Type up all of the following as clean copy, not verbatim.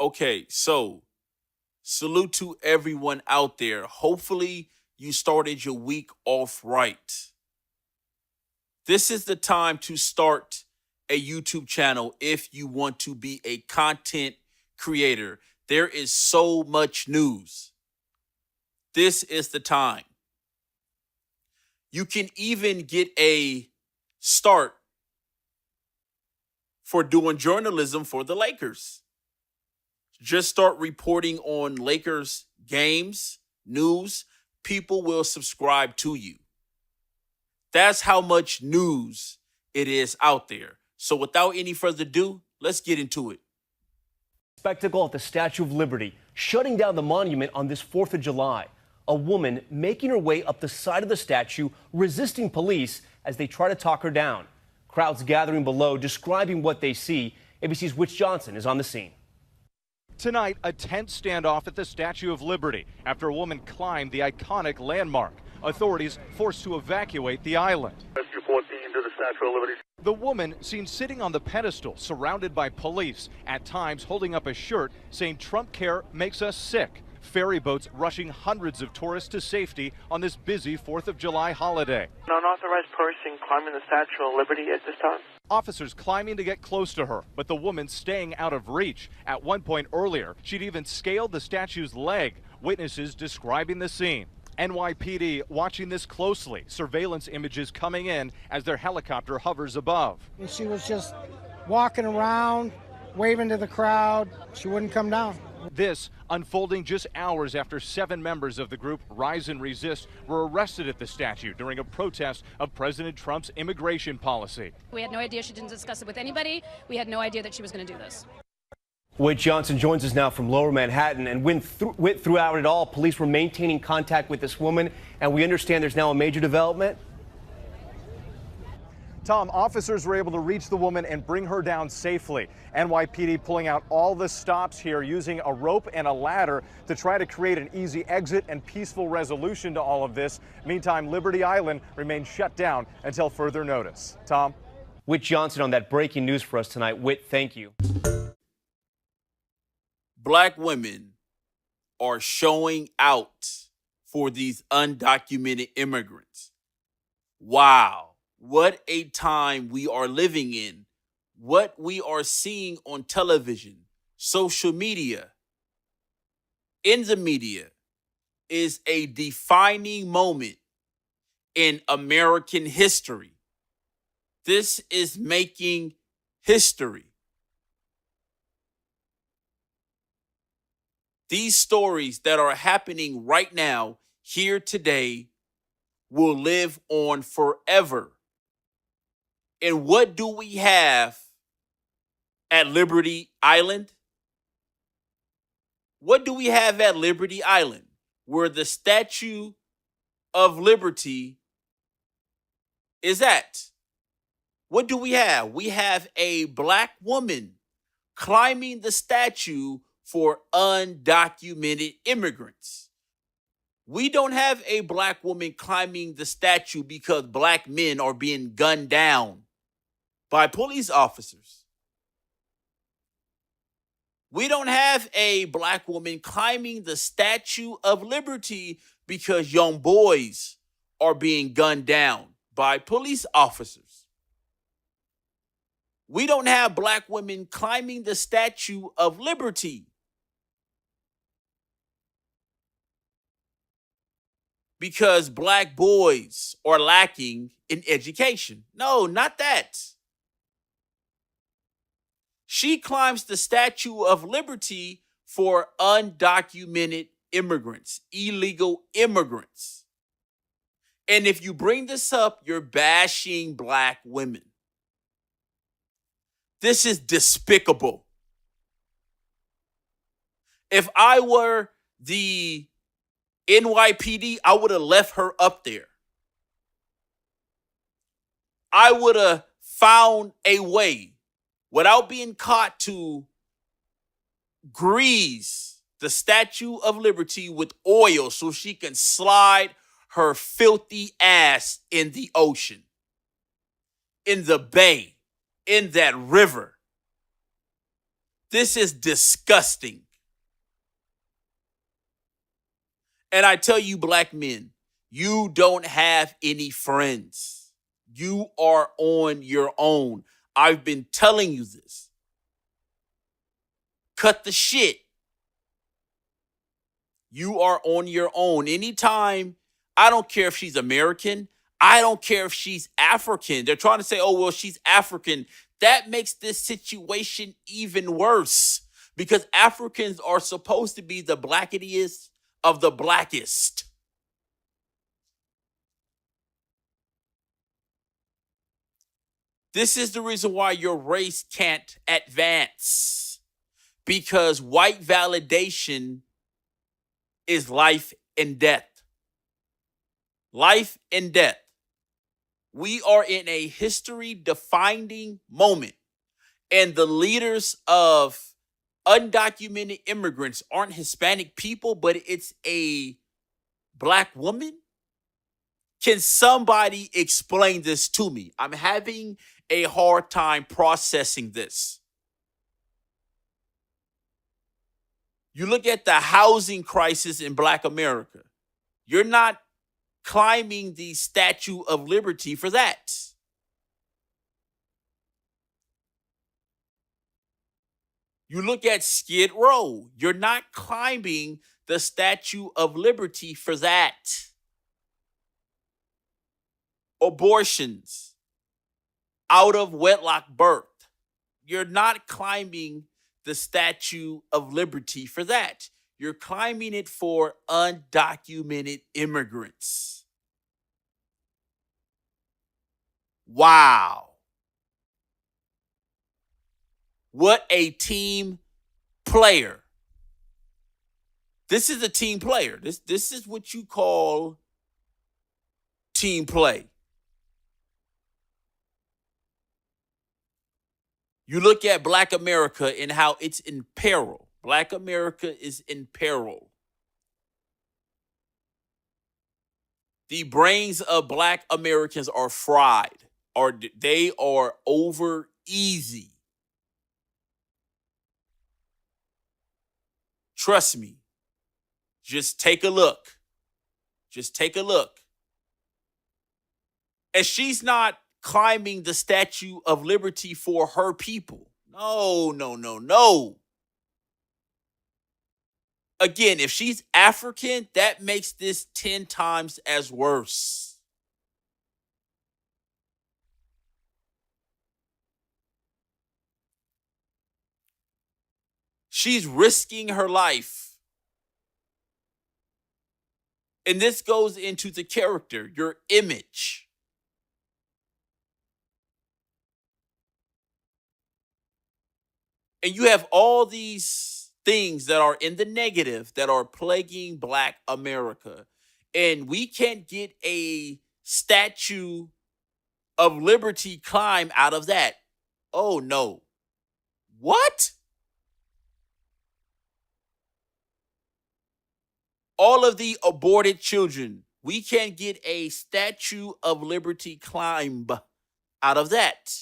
Okay, so salute to everyone out there. Hopefully, you started your week off right. This is the time to start a YouTube channel if you want to be a content creator. There is so much news. This is the time. You can even get a start for doing journalism for the Lakers. Just start reporting on Lakers games, news. People will subscribe to you. That's how much news it is out there. So without any further ado, let's get into it. Spectacle at the Statue of Liberty, shutting down the monument on this 4th of July. A woman making her way up the side of the statue, resisting police as they try to talk her down. Crowds gathering below, describing what they see. ABC's Witch Johnson is on the scene. Tonight, a tense standoff at the Statue of Liberty after a woman climbed the iconic landmark. Authorities forced to evacuate the island. Rescue 14 to the Statue of Liberty. The woman seen sitting on the pedestal, surrounded by police, at times holding up a shirt saying Trump care makes us sick. Ferry boats rushing hundreds of tourists to safety on this busy 4th of July holiday. An unauthorized person climbing the Statue of Liberty at this time. Officers climbing to get close to her, but the woman staying out of reach. At one point earlier, she'd even scaled the statue's leg. Witnesses describing the scene. NYPD watching this closely. Surveillance images coming in as their helicopter hovers above. And she was just walking around, waving to the crowd. She wouldn't come down. This unfolding just hours after 7 members of the group Rise and Resist were arrested at the statue during a protest of President Trump's immigration policy. We had no idea. She didn't discuss it with anybody. We had no idea that she was going to do this. Wade Johnson joins us now from Lower Manhattan. And throughout it all, police were maintaining contact with this woman. And we understand there's now a major development. Tom, officers were able to reach the woman and bring her down safely. NYPD pulling out all the stops here using a rope and a ladder to try to create an easy exit and peaceful resolution to all of this. Meantime, Liberty Island remains shut down until further notice. Tom? Whit Johnson on that breaking news for us tonight. Whit, thank you. Black women are showing out for these undocumented immigrants. Wow. What a time we are living in. What we are seeing on television, social media, in the media is a defining moment in American history. This is making history. These stories that are happening right now, here today, will live on forever. And what do we have at Liberty Island? What do we have at Liberty Island? Where the Statue of Liberty is at. What do we have? We have a black woman climbing the statue for undocumented immigrants. We don't have a black woman climbing the statue because black men are being gunned down by police officers. We don't have a black woman climbing the Statue of Liberty because young boys are being gunned down by police officers. We don't have black women climbing the Statue of Liberty because black boys are lacking in education. No, not that. She climbs the Statue of Liberty for undocumented immigrants, illegal immigrants. And if you bring this up, you're bashing black women. This is despicable. If I were the NYPD, I would have left her up there. I would have found a way without being caught to grease the Statue of Liberty with oil so she can slide her filthy ass in the ocean, in the bay, in that river. This is disgusting. And I tell you, black men, you don't have any friends. You are on your own. I've been telling you this. Cut the shit. You are on your own. Anytime, I don't care if she's American. I don't care if she's African. They're trying to say, oh, well, she's African. That makes this situation even worse because Africans are supposed to be the blackest of the blackest. This is the reason why your race can't advance, because white validation is life and death. Life and death. We are in a history-defining moment, and the leaders of undocumented immigrants aren't Hispanic people, but it's a black woman. Can somebody explain this to me? I'm having a hard time processing this. You look at the housing crisis in Black America. You're not climbing the Statue of Liberty for that. You look at Skid Row. You're not climbing the Statue of Liberty for that. Abortions, out of wedlock birth. You're not climbing the Statue of Liberty for that. You're climbing it for undocumented immigrants. Wow. What a team player. This is a team player. This is what you call team play. You look at Black America and how it's in peril. Black America is in peril. The brains of Black Americans are fried, or they are over easy. Trust me. Just take a look. Just take a look. And she's not climbing the Statue of Liberty for her people. No, no, no, no. Again, if she's African, that makes this 10 times as worse. She's risking her life. And this goes into the character, your image. And you have all these things that are in the negative that are plaguing Black America. And we can't get a Statue of Liberty climb out of that. Oh, no. What? All of the aborted children, we can't get a Statue of Liberty climb out of that.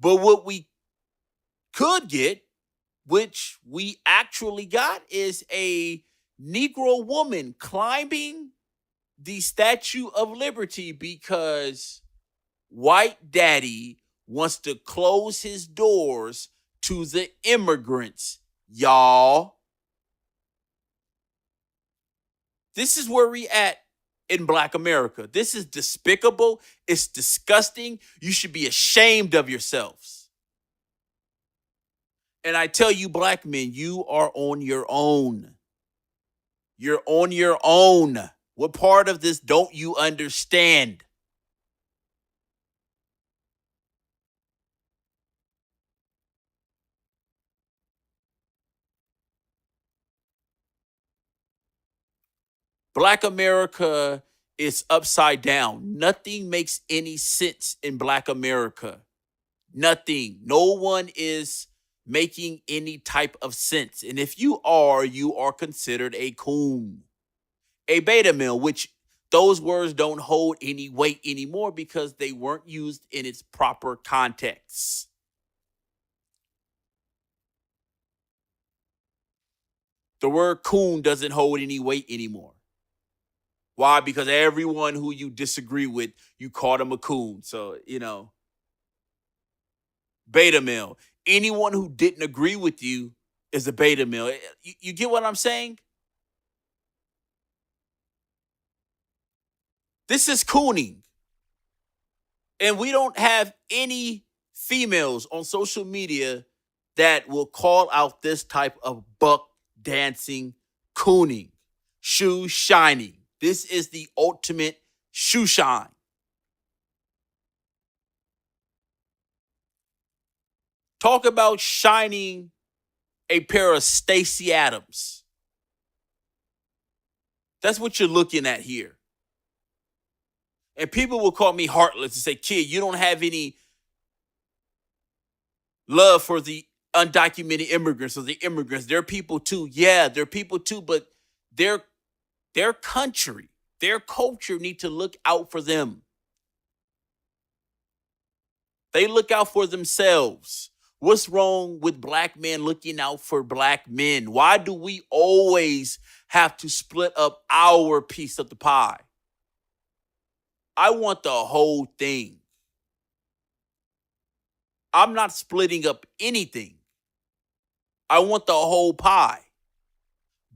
But what we could get, which we actually got, is a Negro woman climbing the Statue of Liberty because white daddy wants to close his doors to the immigrants, y'all. This is where we at in Black America. This is despicable. It's disgusting. You should be ashamed of yourselves. And I tell you, Black men, you are on your own. You're on your own. What part of this don't you understand? Black America is upside down. Nothing makes any sense in Black America. Nothing. No one is making any type of sense. And if you are considered a coon, a beta male, which those words don't hold any weight anymore because they weren't used in its proper context. The word coon doesn't hold any weight anymore. Why? Because everyone who you disagree with, you call them a coon. So, beta male. Anyone who didn't agree with you is a beta male. You get what I'm saying? This is cooning. And we don't have any females on social media that will call out this type of buck dancing cooning, shoe shining. This is the ultimate shoe shine. Talk about shining a pair of Stacey Adams. That's what you're looking at here. And people will call me heartless and say, kid, you don't have any love for the undocumented immigrants or the immigrants. They're people too. Yeah, they're people too, but their country, their culture need to look out for them. They look out for themselves. What's wrong with black men looking out for black men? Why do we always have to split up our piece of the pie? I want the whole thing. I'm not splitting up anything. I want the whole pie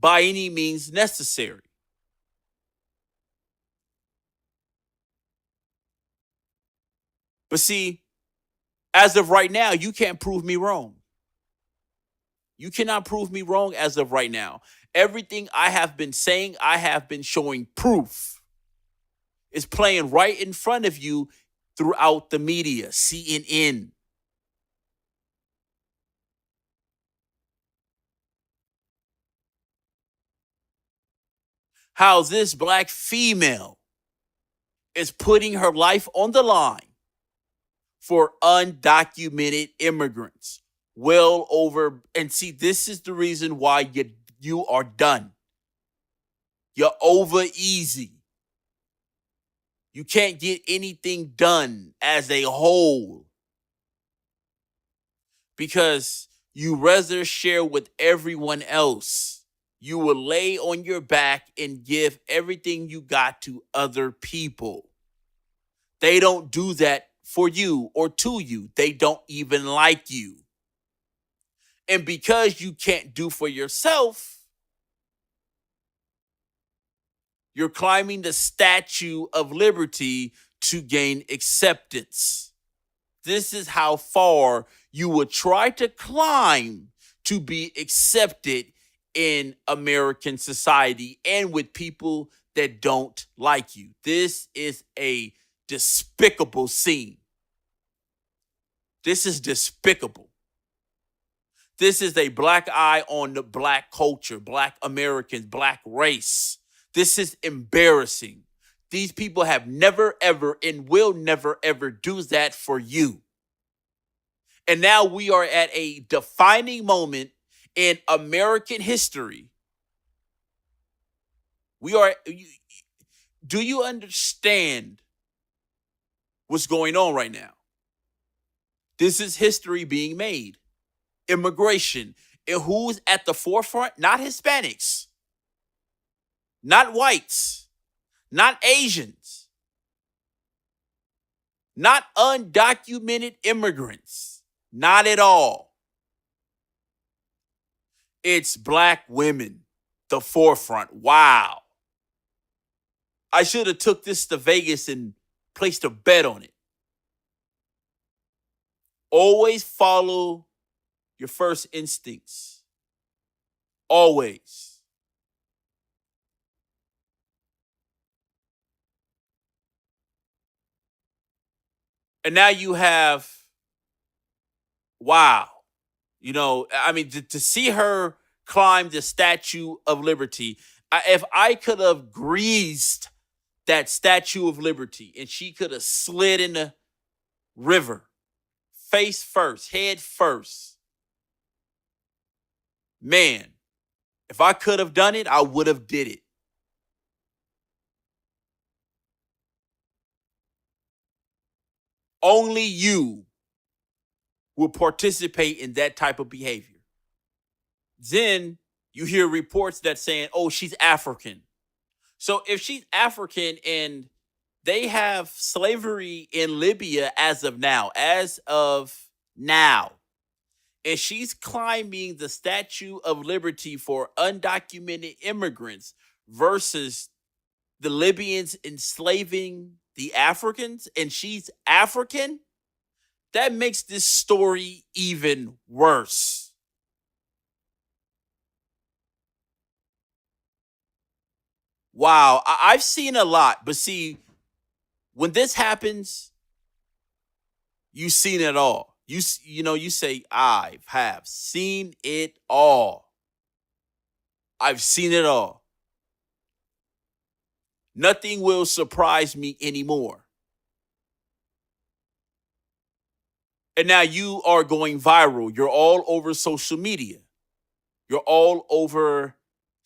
by any means necessary. But see, as of right now, you can't prove me wrong. You cannot prove me wrong as of right now. Everything I have been saying, I have been showing proof. It's playing right in front of you throughout the media, CNN. How this black female is putting her life on the line for undocumented immigrants. Well over, and see, this is the reason why you are done. You're over easy. You can't get anything done as a whole because you rather share with everyone else. You will lay on your back and give everything you got to other people. They don't do that for you or to you. They don't even like you. And because you can't do for yourself, you're climbing the Statue of Liberty to gain acceptance. This is how far you will try to climb to be accepted in American society and with people that don't like you. This is a despicable scene. This is despicable. This is a black eye on the black culture, black Americans, black race. This is embarrassing. These people have never, ever, and will never, ever do that for you. And now we are at a defining moment in American history. Do you understand what's going on right now? This is history being made. Immigration. And who's at the forefront? Not Hispanics. Not whites, not Asians, not undocumented immigrants, not at all. It's black women, the forefront. Wow. I should have took this to Vegas and placed a bet on it. Always follow your first instincts. Always. And now you have, wow, to see her climb the Statue of Liberty, if I could have greased that Statue of Liberty and she could have slid in the river, face first, head first, man, if I could have done it, I would have did it. Only you will participate in that type of behavior. Then you hear reports that saying, oh, she's African. So if she's African and they have slavery in Libya as of now, and she's climbing the Statue of Liberty for undocumented immigrants versus the Libyans enslaving the Africans, and she's African, that makes this story even worse. Wow, I've seen a lot, but see, when this happens, you've seen it all. You say, I have seen it all. I've seen it all. Nothing will surprise me anymore. And now you are going viral. You're all over social media. You're all over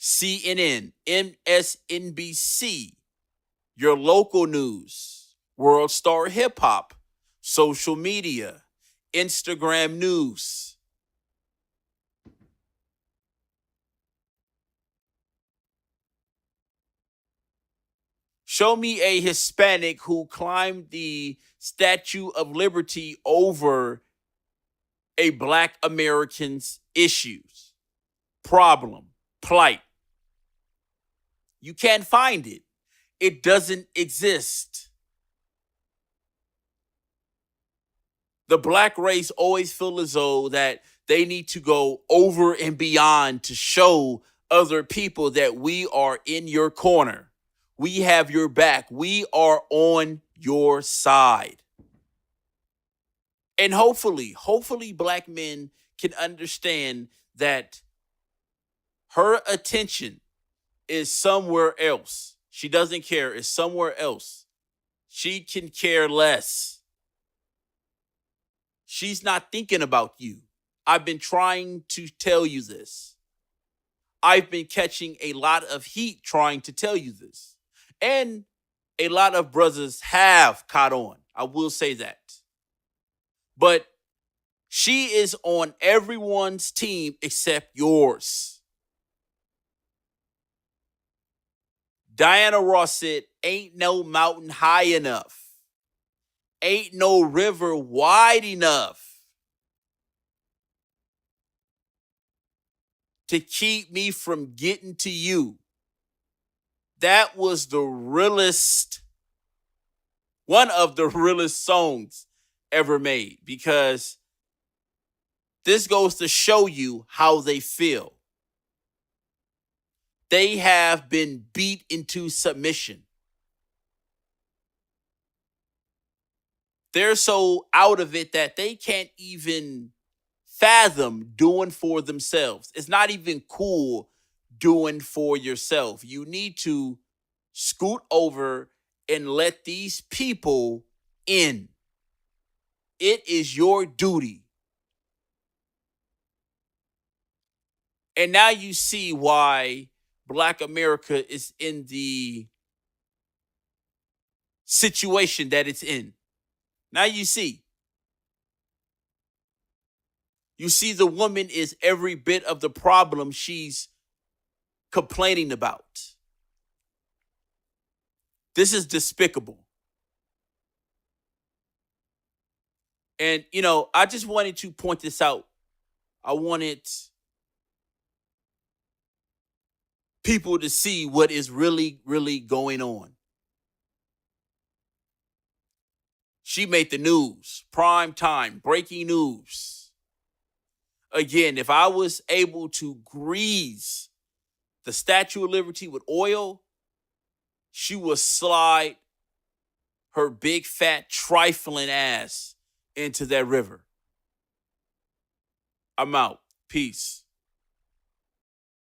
CNN, MSNBC, your local news, World Star Hip Hop, social media, Instagram news. Show me a Hispanic who climbed the Statue of Liberty over a Black American's issues, problem, plight. You can't find it. It doesn't exist. The Black race always feel as though that they need to go over and beyond to show other people that we are in your corner. We have your back. We are on your side. And hopefully Black men can understand that her attention is somewhere else. She doesn't care. It's somewhere else. She can care less. She's not thinking about you. I've been trying to tell you this. I've been catching a lot of heat trying to tell you this. And a lot of brothers have caught on. I will say that. But she is on everyone's team except yours. Diana Ross said, ain't no mountain high enough. Ain't no river wide enough to keep me from getting to you. That was the realest, one of the realest songs ever made, because this goes to show you how they feel. They have been beat into submission. They're so out of it that they can't even fathom doing for themselves. It's not even cool doing for yourself. You need to scoot over and let these people in. It is your duty. And now you see why Black America is in the situation that it's in. Now you see. You see the woman is every bit of the problem she's complaining about. This is despicable. And, I just wanted to point this out. I wanted people to see what is really, really going on. She made the news, prime time, breaking news. Again, if I was able to grease the Statue of Liberty with oil, she would slide her big, fat, trifling ass into that river. I'm out. Peace.